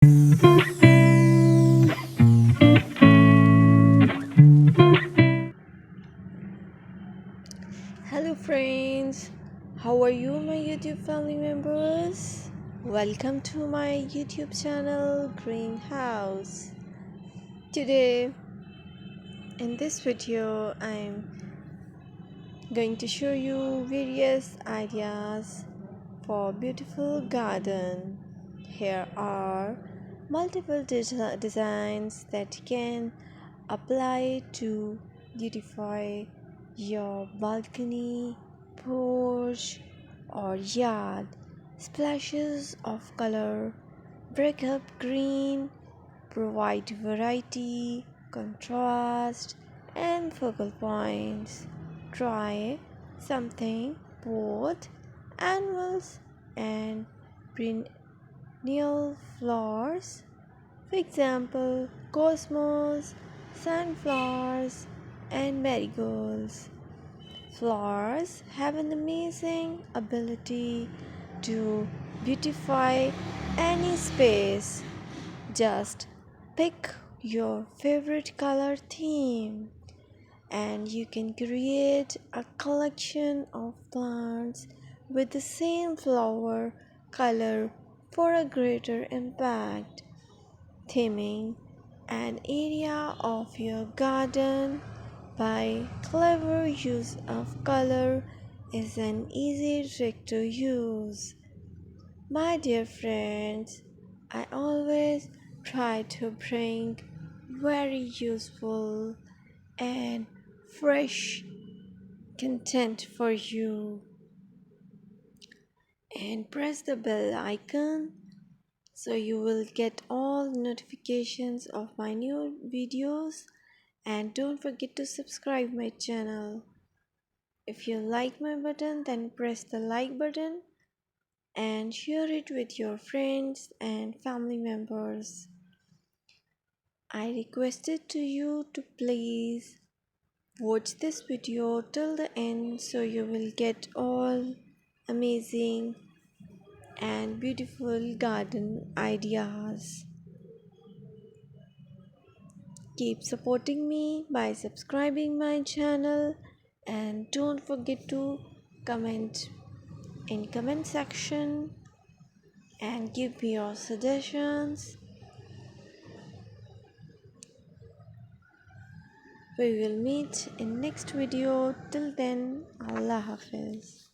Hello, friends. How are you, my YouTube family members? Welcome to my YouTube channel, Greenhouse. Today, in this video, I'm going to show you various ideas for beautiful garden. Here are multiple designs that you can apply to beautify your balcony, porch, or yard. Splashes of color break up green, provide variety, contrast, and focal points. Try something both annuals and perennial flowers. For example, cosmos, sunflowers, and marigolds. Flowers have an amazing ability to beautify any space. Just pick your favorite color theme and you can create a collection of plants with the same flower color for a greater impact. Theming an area of your garden by clever use of color is an easy trick to use. My dear friends, I always try to bring very useful and fresh content for you. And press the bell icon so you will get all notifications of my new videos, and don't forget to subscribe my channel. If you like my button, then press the like button and share it with your friends and family members. I requested to you to please watch this video till the end so you will get all amazing and beautiful garden ideas. Keep supporting me by subscribing my channel and don't forget to comment in comment section and give me your suggestions. We will meet in next video. Till then, Allah Hafiz.